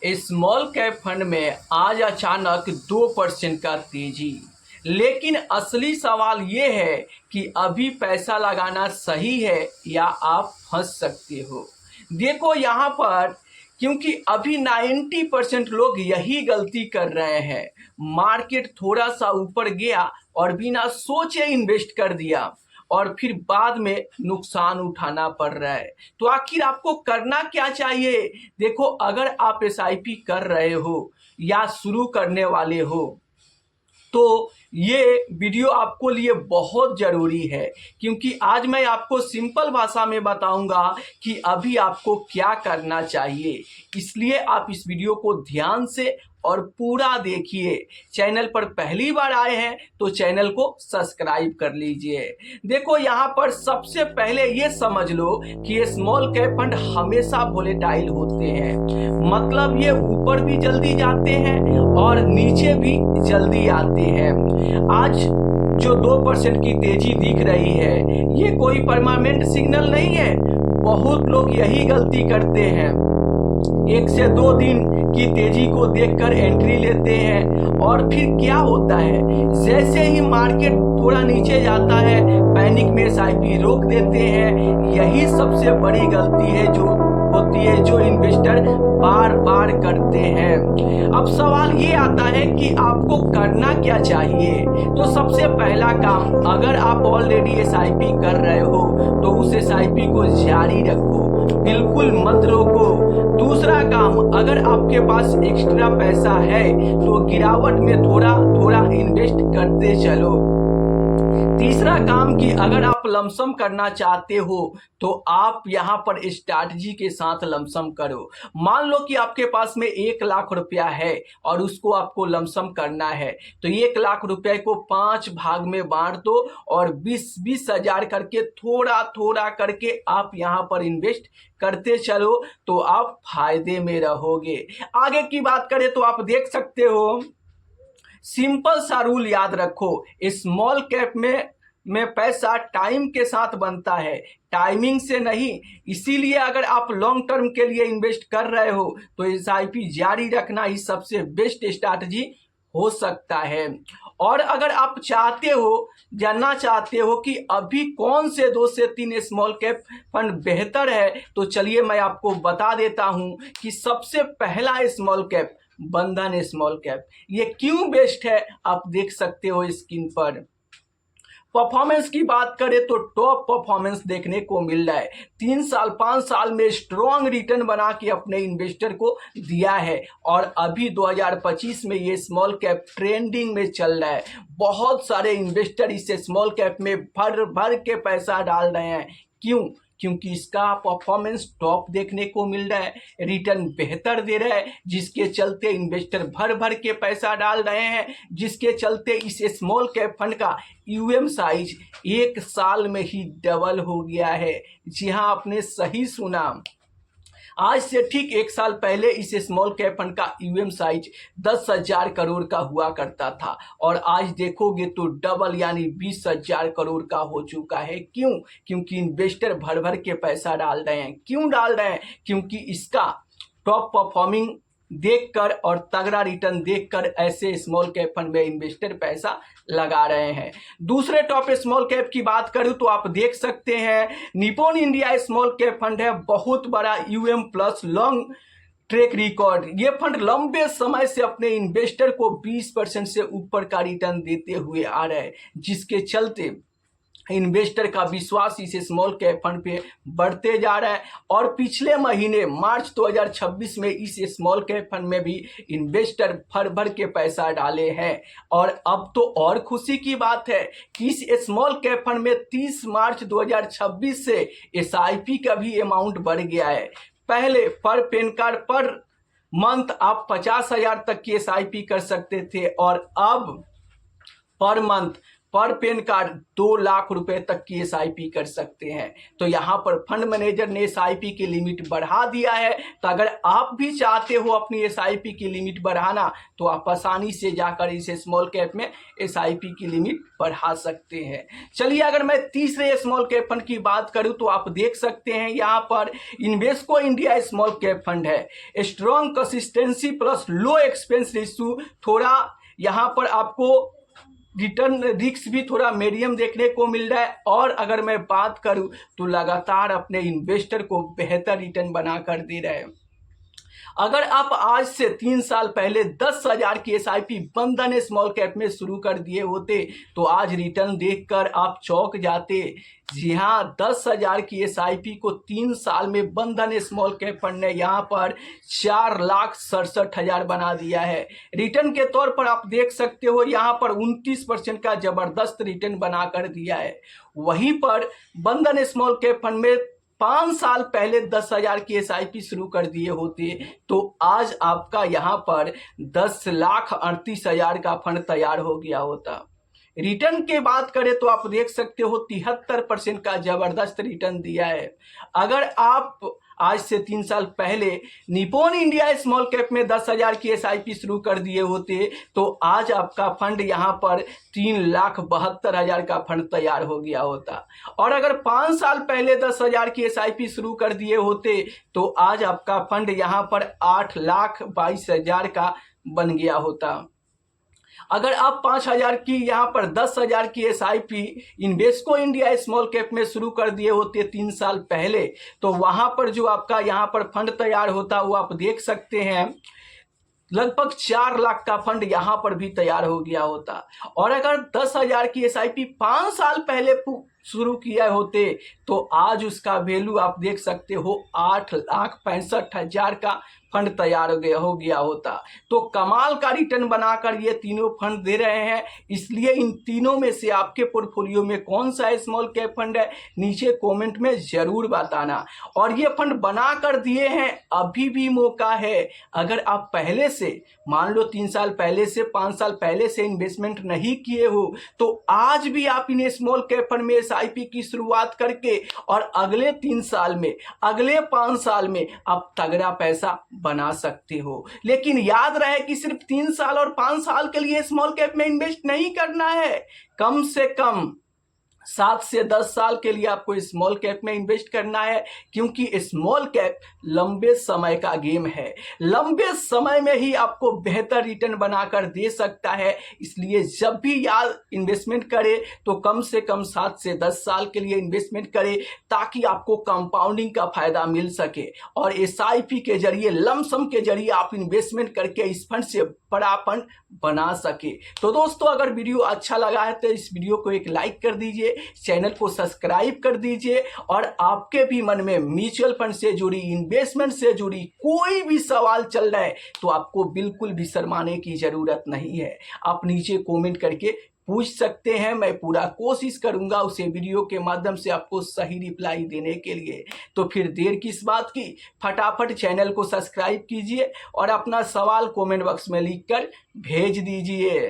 Small cap fund में आज अचानक 2% का तेजी। लेकिन असली सवाल ये है कि अभी पैसा लगाना सही है या आप फंस सकते हो। देखो यहाँ पर, क्योंकि अभी 90% लोग यही गलती कर रहे हैं। मार्केट थोड़ा सा ऊपर गया और बिना सोचे इन्वेस्ट कर दिया और फिर बाद में नुकसान उठाना पड़ रहा है। तो आखिर आपको करना क्या चाहिए? देखो, अगर आप एसआईपी कर रहे हो या शुरू करने वाले हो तो ये वीडियो आपको लिए बहुत ज़रूरी है, क्योंकि आज मैं आपको सिंपल भाषा में बताऊंगा कि अभी आपको क्या करना चाहिए। इसलिए आप इस वीडियो को ध्यान से और पूरा देखिए। चैनल पर पहली बार आए हैं तो चैनल को सब्सक्राइब कर लीजिए। देखो, यहाँ पर सबसे पहले ये समझ लो कि स्मॉल कैप फंड हमेशा वोलेटाइल होते हैं। मतलब ये ऊपर भी जल्दी जाते हैं और नीचे भी जल्दी आते हैं। आज जो 2% की तेजी दिख रही है, ये कोई परमानेंट सिग्नल नहीं है। बहुत लोग यही गलती करते हैं, 1 से 2 दिन की तेजी को देखकर एंट्री लेते हैं और फिर क्या होता है, जैसे ही मार्केट थोड़ा नीचे जाता है पैनिक में एसआईपी रोक देते हैं। यही सबसे बड़ी गलती है जो होती है, जो इन्वेस्टर बार बार करते हैं। अब सवाल ये आता है कि आपको करना क्या चाहिए। तो सबसे पहला काम, अगर आप ऑलरेडी एसआईपी कर रहे हो तो उस एसआईपी को जारी रखो, बिल्कुल मत रोको। दूसरा काम, अगर आपके पास एक्स्ट्रा पैसा है तो गिरावट में थोड़ा थोड़ा इन्वेस्ट करते चलो। तीसरा काम कि अगर आप लमसम करना चाहते हो तो आप यहाँ पर स्ट्रैटेजी के साथ लमसम करो। मान लो कि आपके पास में 1 लाख रुपया है और उसको आपको लमसम करना है, तो 1 लाख रुपए को 5 भाग में बांट दो और 20-20 हजार करके थोड़ा थोड़ा करके आप यहाँ पर इन्वेस्ट करते चलो, तो आप फायदे में रहोगे। आगे की बात करें तो आप देख सकते हो, सिंपल सा रूल याद रखो, स्मॉल कैप में पैसा टाइम के साथ बनता है, टाइमिंग से नहीं। इसीलिए अगर आप लॉन्ग टर्म के लिए इन्वेस्ट कर रहे हो तो एसआईपी जारी रखना ही सबसे बेस्ट स्ट्रैटेजी हो सकता है। और अगर आप जानना चाहते हो कि अभी कौन से 2 से 3 स्मॉल कैप फंड बेहतर है, तो चलिए मैं आपको बता देता हूं कि सबसे पहला स्मॉल कैप बंधन स्मॉल कैप। ये क्यों बेस्ट है, आप देख सकते हो स्क्रीन पर। परफॉर्मेंस की बात करें तो टॉप परफॉर्मेंस देखने को मिल रहा है। 3 साल 5 साल में स्ट्रॉन्ग रिटर्न बना के अपने इन्वेस्टर को दिया है और अभी 2025 में ये स्मॉल कैप ट्रेंडिंग में चल रहा है। बहुत सारे इन्वेस्टर इस स्मॉल कैप में भर भर के पैसा डाल रहे हैं। क्यों? क्योंकि इसका परफॉर्मेंस टॉप देखने को मिल रहा है, रिटर्न बेहतर दे रहा है, जिसके चलते इन्वेस्टर भर भर के पैसा डाल रहे हैं, जिसके चलते इस स्मॉल कैप फंड का यूएम साइज 1 साल में ही डबल हो गया है। जी हाँ, आपने सही सुना। आज से ठीक 1 साल पहले इस स्मॉल कैप फंड का यूएम साइज 10,000 करोड़ का हुआ करता था और आज देखोगे तो डबल यानी 20,000 करोड़ का हो चुका है। क्यों? क्योंकि इन्वेस्टर भर भर के पैसा डाल रहे हैं। क्यों डाल रहे हैं? क्योंकि इसका टॉप परफॉर्मिंग देखकर और तगड़ा रिटर्न देखकर ऐसे स्मॉल कैप फंड में इन्वेस्टर पैसा लगा रहे हैं। दूसरे टॉप स्मॉल कैप की बात करूं तो आप देख सकते हैं, Nippon India small cap fund है, बहुत बड़ा UM plus long track record. ये फंड लंबे समय से अपने इन्वेस्टर को 20% से ऊपर का रिटर्न देते हुए आ रहा है, जिसके चलते इन्वेस्टर का विश्वास इस स्मॉल कैप फंड पे बढ़ते जा रहा है। और पिछले महीने मार्च 2026 में इस स्मॉल कैप फंड में भी इन्वेस्टर भर भर के पैसा डाले हैं। और अब तो और खुशी की बात है कि इस स्मॉल कैप फंड में 30 मार्च 2026 से एसआईपी का भी अमाउंट बढ़ गया है। पहले पर पैन कार्ड पर मंथ आप 50,000 तक की एसआईपी कर सकते थे और अब पर मंथ पर पेन कार्ड 2 लाख रुपए तक की एसआईपी कर सकते हैं। तो यहाँ पर फंड मैनेजर ने एसआईपी की लिमिट बढ़ा दिया है। तो अगर आप भी चाहते हो अपनी एसआईपी की लिमिट बढ़ाना तो आप आसानी से जाकर इस स्मॉल कैप में एसआईपी की लिमिट बढ़ा सकते हैं। चलिए अगर मैं तीसरे स्मॉल कैप फंड की बात करूं तो आप देख सकते हैं यहाँ पर Invesco India small cap fund है। Strong consistency plus low expense ratio, थोड़ा यहाँ पर आपको रिटर्न रिस्क भी थोड़ा मीडियम देखने को मिल रहा है। और अगर मैं बात करूं तो लगातार अपने इन्वेस्टर को बेहतर रिटर्न बना कर दे रहे हैं। अगर आप आज से 3 साल पहले 10,000 की एसआईपी बंधन स्मॉल कैप में शुरू कर दिए होते तो आज रिटर्न देखकर आप चौंक जाते। जी हाँ, 10,000 की एसआईपी को 3 साल में बंधन स्मॉल कैप फंड ने यहाँ पर 4,67,000 बना दिया है। रिटर्न के तौर पर आप देख सकते हो यहाँ पर 29% का जबरदस्त रिटर्न बना कर दिया है। वहीं पर बंधन स्मॉल कैप फंड में 5 साल पहले 10,000 की एसआईपी शुरू कर दिए होते तो आज आपका यहाँ पर 10,38,000 का फंड तैयार हो गया होता। रिटर्न की बात करें तो आप देख सकते हो 73% का जबरदस्त रिटर्न दिया है। अगर आप आज से 3 साल पहले निप्पॉन इंडिया स्मॉल कैप में 10,000 की एसआईपी शुरू कर दिए होते तो आज आपका फंड यहाँ पर 3,72,000 का फंड तैयार हो गया होता। और अगर 5 साल पहले 10,000 की एसआईपी शुरू कर दिए होते तो आज आपका फंड यहाँ पर 8,22,000 का बन गया होता। अगर आप 5,000 की यहाँ पर 10,000 की SIP Invesco India small cap में शुरू कर दिए होते 3 साल पहले तो वहाँ पर जो आपका यहाँ पर फंड तैयार होता वो आप देख सकते हैं लगभग 4 लाख का फंड यहाँ पर भी तैयार हो गया होता। और अगर 10,000 की एसआईपी 5 साल पहले शुरू किया होते तो आज उसका वैल्यू आप देख सकते हो 8,65,000 का फंड तैयार हो गया होता। तो कमाल का रिटर्न बनाकर ये तीनों फंड दे रहे हैं। इसलिए इन तीनों में से आपके पोर्टफोलियो में कौन सा स्मॉल कैप फंड है नीचे कमेंट में जरूर बताना। और ये फंड बना कर दिए हैं, अभी भी मौका है। अगर आप पहले से मान लो 3 साल पहले से 5 साल पहले से इन्वेस्टमेंट नहीं किए हो तो आज भी आप इन स्मॉल कैप फंड में एसआईपी की शुरुआत करके और अगले 3 साल में अगले 5 साल में आप तगड़ा पैसा बना सकते हो। लेकिन याद रहे कि सिर्फ 3 साल और 5 साल के लिए स्मॉल कैप में इन्वेस्ट नहीं करना है, कम से कम 7 से 10 साल के लिए आपको स्मॉल कैप में इन्वेस्ट करना है। क्योंकि स्मॉल कैप लंबे समय का गेम है, लंबे समय में ही आपको बेहतर रिटर्न बनाकर दे सकता है। इसलिए जब भी याद इन्वेस्टमेंट करें तो कम से कम 7 से 10 साल के लिए इन्वेस्टमेंट करें ताकि आपको कंपाउंडिंग का फायदा मिल सके और एसआईपी के जरिए लमसम के जरिए आप इन्वेस्टमेंट करके इस फंड से बड़ा फंड बना सके। तो दोस्तों अगर वीडियो अच्छा लगा है तो इस वीडियो को एक लाइक कर दीजिए, चैनल को सब्सक्राइब कर दीजिए। और आपके भी मन में म्यूचुअल फंड से जुड़ी इन्वेस्टमेंट से जुड़ी कोई भी सवाल चल रहा है तो आपको बिल्कुल भी शर्माने की जरूरत नहीं है, आप नीचे कमेंट करके पूछ सकते हैं। मैं पूरा कोशिश करूंगा उसे वीडियो के माध्यम से आपको सही रिप्लाई देने के लिए। तो फिर देर किस बात की, फटाफट चैनल को सब्सक्राइब कीजिए और अपना सवाल कमेंट बॉक्स में लिखकर भेज दीजिए।